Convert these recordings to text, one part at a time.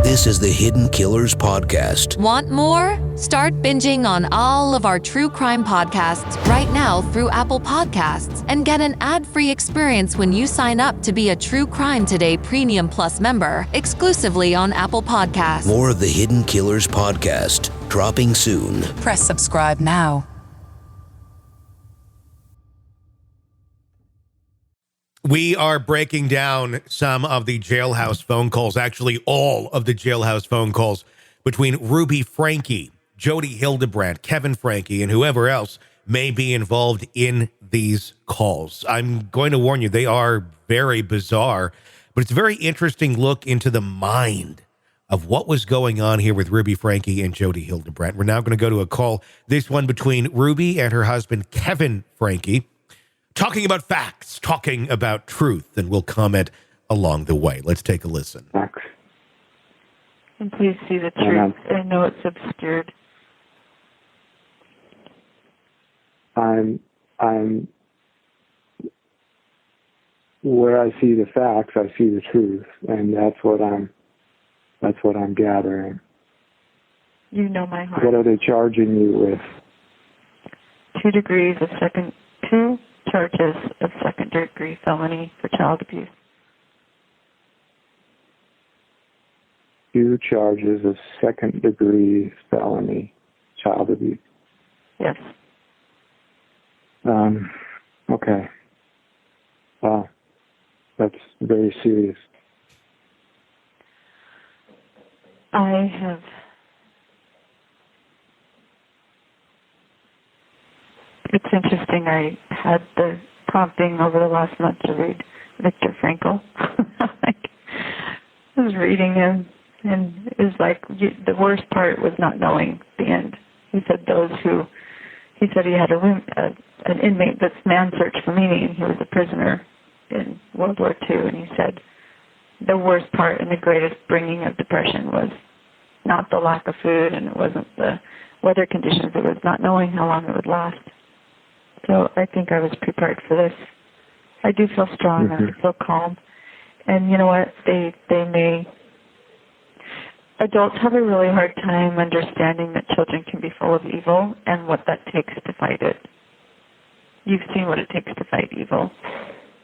This is the Hidden Killers Podcast. Want more? Start binging on all of our true crime podcasts right now through Apple Podcasts and get an ad-free experience when you sign up to be a True Crime Today Premium Plus member exclusively on Apple Podcasts. More of the Hidden Killers Podcast, dropping soon. Press subscribe now. We are breaking down some of the jailhouse phone calls, actually all of the jailhouse phone calls between Ruby Franke, Jodi Hildebrandt, Kevin Franke, and whoever else may be involved in these calls. I'm going to warn you, they are very bizarre, but it's a very interesting look into the mind of what was going on here with Ruby Franke and Jodi Hildebrandt. We're now going to go to a call, this one between Ruby and her husband, Kevin Franke, talking about facts, talking about truth, and we'll comment along the way. Let's take a listen. Facts. And please see the truth. I know it's obscured. I'm where I see the facts, I see the truth, and that's what I'm gathering. You know my heart. What are they charging you with? 2 charges of second-degree felony for child abuse. 2 charges of second-degree felony child abuse. Yes. Okay. Wow. That's very serious. It's interesting. I had the prompting over the last month to read Viktor Frankl. I was reading him, and it was like the worst part was not knowing the end. He said he had an inmate that's man searched for meaning, and he was a prisoner in World War II, and he said the worst part and the greatest bringing of depression was not the lack of food, and it wasn't the weather conditions, it was not knowing how long it would last. So I think I was prepared for this. I do feel strong and I feel calm. And you know what? Adults have a really hard time understanding that children can be full of evil and what that takes to fight it. You've seen what it takes to fight evil.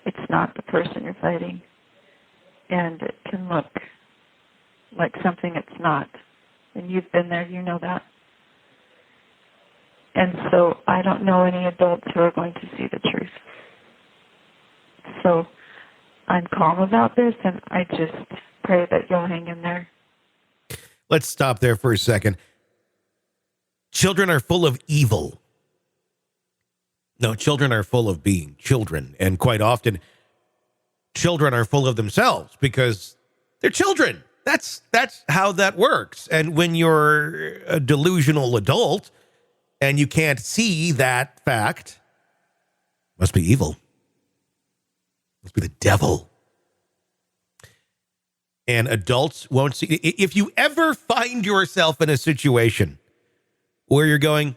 It's not the person you're fighting. And it can look like something it's not. And you've been there, you know that. And so I don't know any adults who are going to see the truth. So I'm calm about this, and I just pray that you'll hang in there. Let's stop there for a second. Children are full of evil. No, children are full of being children. And quite often, children are full of themselves because they're children. That's how that works. And when you're a delusional adult and you can't see that fact, must be evil. Must be the devil. And adults won't see. If you ever find yourself in a situation where you're going,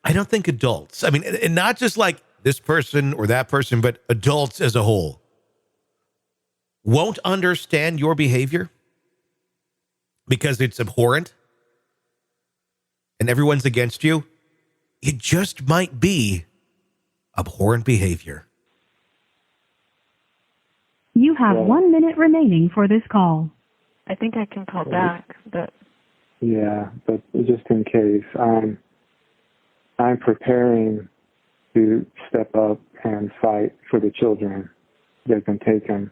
I don't think adults, I mean, and not just like this person or that person, but adults as a whole, won't understand your behavior because it's abhorrent and everyone's against you, it just might be abhorrent behavior. You have 1 minute remaining for this call. I think I can call back, but... Yeah, but just in case, I'm preparing to step up and fight for the children. They've been taken.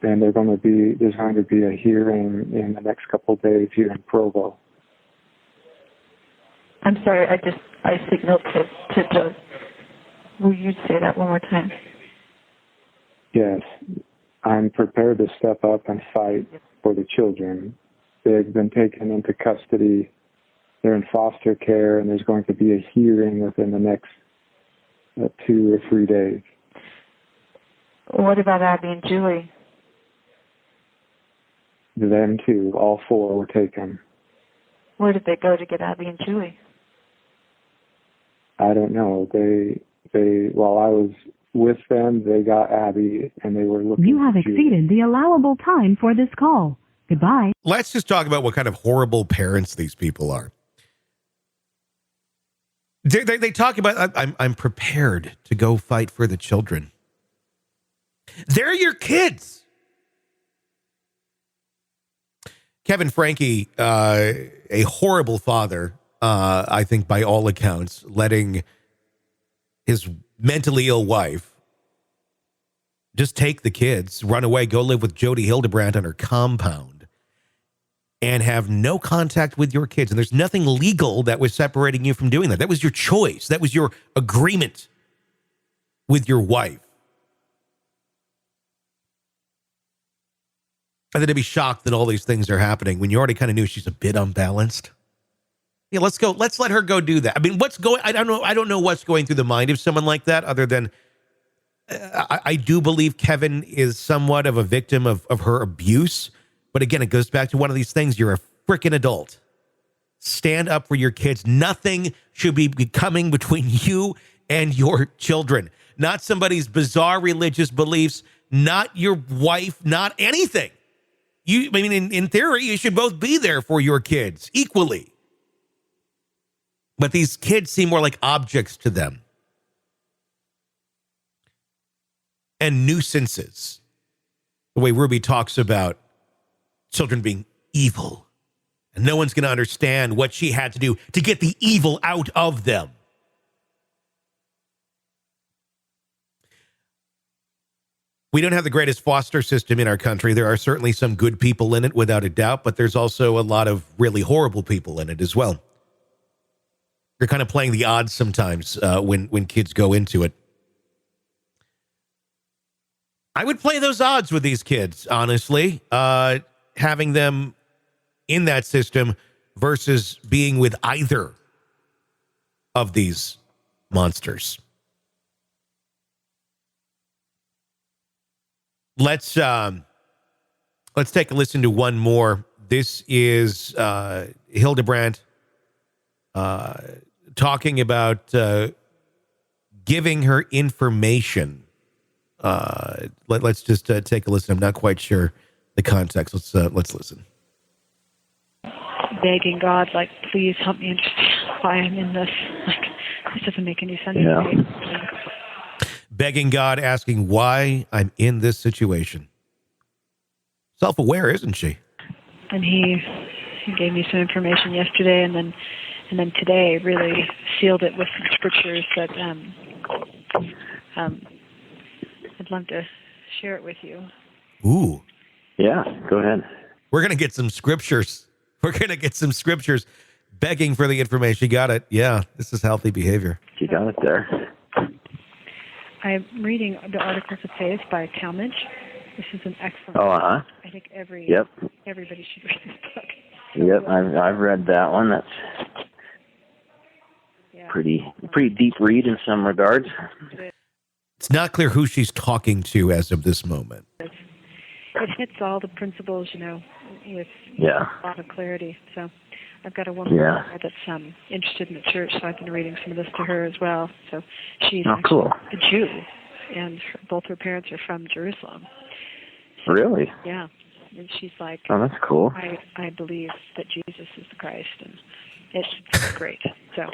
And there's going to be a hearing in the next couple of days here in Provo. I'm sorry, I signaled to Joe. Will you say that one more time? Yes, I'm prepared to step up and fight for the children. They've been taken into custody. They're in foster care, and there's going to be a hearing within the next 2 or 3 days. What about Abby and Julie? Them too. All 4 were taken. Where did they go to get Abby and Julie? I don't know. They while I was with them, they got Abby, and they were looking. You have for Judy. exceeded the allowable time for this call. Goodbye. Let's just talk about what kind of horrible parents these people are. They talk about, I'm prepared to go fight for the children. They're your kids. Kevin Franke, a horrible father, I think by all accounts, letting his mentally ill wife just take the kids, run away, go live with Jodi Hildebrandt on her compound, and have no contact with your kids. And there's nothing legal that was separating you from doing that. That was your choice. That was your agreement with your wife. And then to be shocked that all these things are happening when you already kind of knew she's a bit unbalanced. Yeah, let's go. Let's let her go do that. I mean, I don't know what's going through the mind of someone like that, other than I do believe Kevin is somewhat of a victim of her abuse. But again, it goes back to one of these things. You're a freaking adult. Stand up for your kids. Nothing should be coming between you and your children. Not somebody's bizarre religious beliefs, not your wife, not anything. In theory, you should both be there for your kids equally. But these kids seem more like objects to them. And nuisances. The way Ruby talks about children being evil. And no one's going to understand what she had to do to get the evil out of them. We don't have the greatest foster system in our country. There are certainly some good people in it, without a doubt, but there's also a lot of really horrible people in it as well. You're kind of playing the odds sometimes when kids go into it. I would play those odds with these kids, honestly, having them in that system versus being with either of these monsters. Let's take a listen to one more. This is Hildebrandt talking about giving her information. Let's just take a listen. I'm not quite sure the context. Let's listen. Begging God, please help me understand why I'm in this. This doesn't make any sense to me. Begging God, asking why I'm in this situation. Self-aware, isn't she? And he gave me some information yesterday, and then today really sealed it with some scriptures that I'd love to share it with you. Ooh. Yeah, go ahead. We're going to get some scriptures. Begging for the information. You got it. Yeah, this is healthy behavior. You got it there. I'm reading the Articles of Faith by Talmage. This is an excellent book. I think everybody should read this book. Yep, I've read that one. That's pretty deep read in some regards. It's not clear who she's talking to as of this moment. It hits all the principles, with a lot of clarity. So I've got a woman that's interested in the church, so I've been reading some of this to her as well. So she's cool. a Jew, and both her parents are from Jerusalem. So, really? Yeah. And she's like, oh, that's cool. I believe that Jesus is the Christ, and it's great. So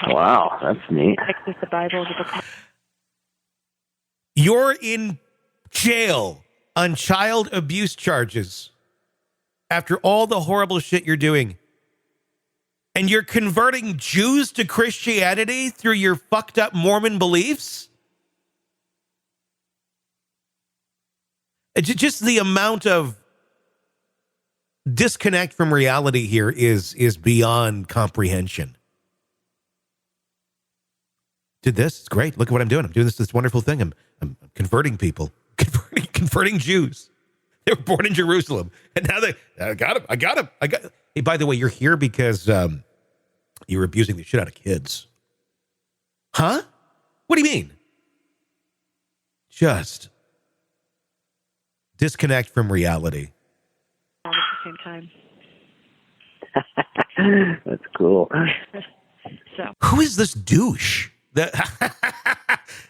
wow, that's neat. The Bible, the book. You're in jail on child abuse charges after all the horrible shit you're doing. And you're converting Jews to Christianity through your fucked up Mormon beliefs? Just the amount of disconnect from reality here is beyond comprehension. Did this? It's great. Look at what I'm doing. I'm doing this wonderful thing. I'm converting people, converting Jews. They were born in Jerusalem, and now I got him. Hey, by the way, you're here because you're abusing the shit out of kids. Huh? What do you mean? Just disconnect from reality. At the same time. That's cool. So who is this douche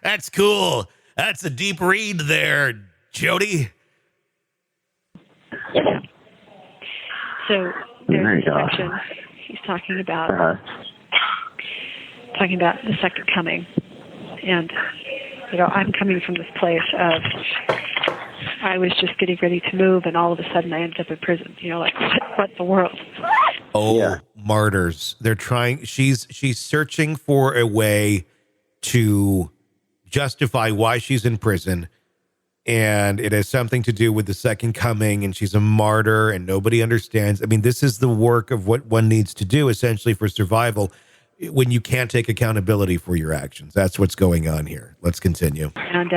That's cool. That's a deep read there, Jodi. So there's a section he's talking about the second coming, and I'm coming from this place of I was just getting ready to move, and all of a sudden I ended up in prison. Like what the world? Oh, yeah. Martyrs! They're trying. She's searching for a way to justify why she's in prison. And it has something to do with the second coming, and she's a martyr, and nobody understands. I mean, this is the work of what one needs to do, essentially, for survival when you can't take accountability for your actions. That's what's going on here. Let's continue. And,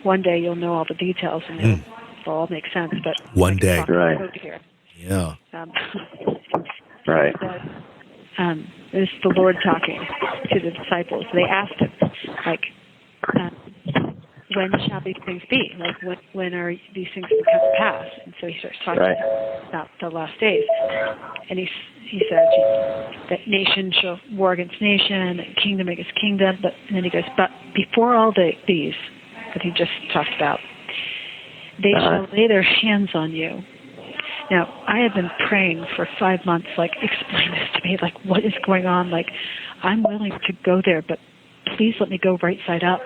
one day you'll know all the details, and it'll all make sense. But one day. Right. Here. Yeah. Right. This is the Lord talking to the disciples. They asked him, when shall these things be? When are these things to come to pass? And so he starts talking about the last days. And he says that nation shall war against nation, and kingdom against kingdom. And then he goes, but before all these that he just talked about, they shall lay their hands on you. Now, I have been praying for 5 months, explain this to me, what is going on? I'm willing to go there, but please let me go right side up.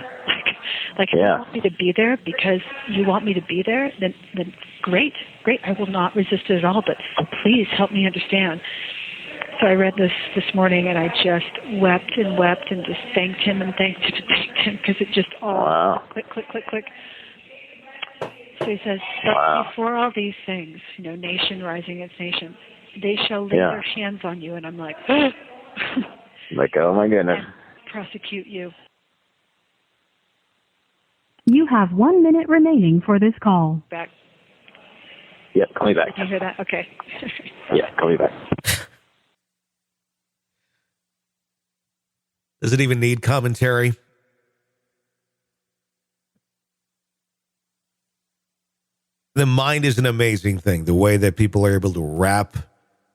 If you want me to be there because you want me to be there, then great. I will not resist it at all, but please help me understand. So I read this morning, and I just wept and just thanked him because it just all click. So he says, but before all these things, nation rising against nation, they shall lay their hands on you. And I'm like, oh my goodness. Prosecute you. You have 1 minute remaining for this call. Back. Yep, call me back. Did you hear that? Okay. Yeah, call me back. Does it even need commentary? The mind is an amazing thing. The way that people are able to wrap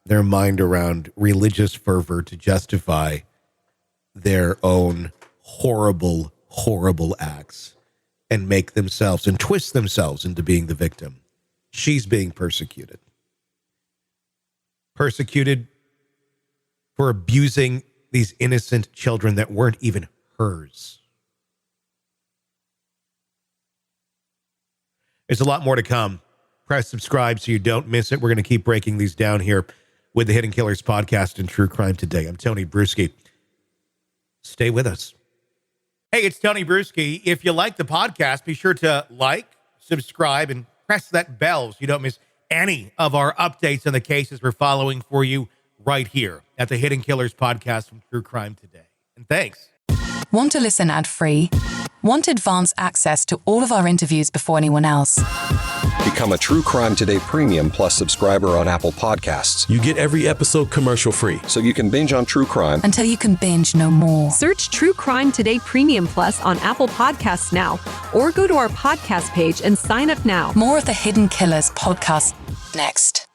their mind around religious fervor to justify their own horrible, horrible acts and make themselves and twist themselves into being the victim. She's being persecuted. Persecuted for abusing these innocent children that weren't even hers. There's a lot more to come. Press subscribe so you don't miss it. We're going to keep breaking these down here with the Hidden Killers podcast and True Crime Today. I'm Tony Bruschi. Stay with us. Hey, it's Tony Bruschi. If you like the podcast, be sure to like, subscribe, and press that bell so you don't miss any of our updates on the cases we're following for you right here at the Hidden Killers podcast from True Crime Today. And thanks. Want to listen ad-free? Want advanced access to all of our interviews before anyone else? Become a True Crime Today Premium Plus subscriber on Apple Podcasts. You get every episode commercial-free. So you can binge on True Crime until you can binge no more. Search True Crime Today Premium Plus on Apple Podcasts now, or go to our podcast page and sign up now. More of the Hidden Killers podcast next.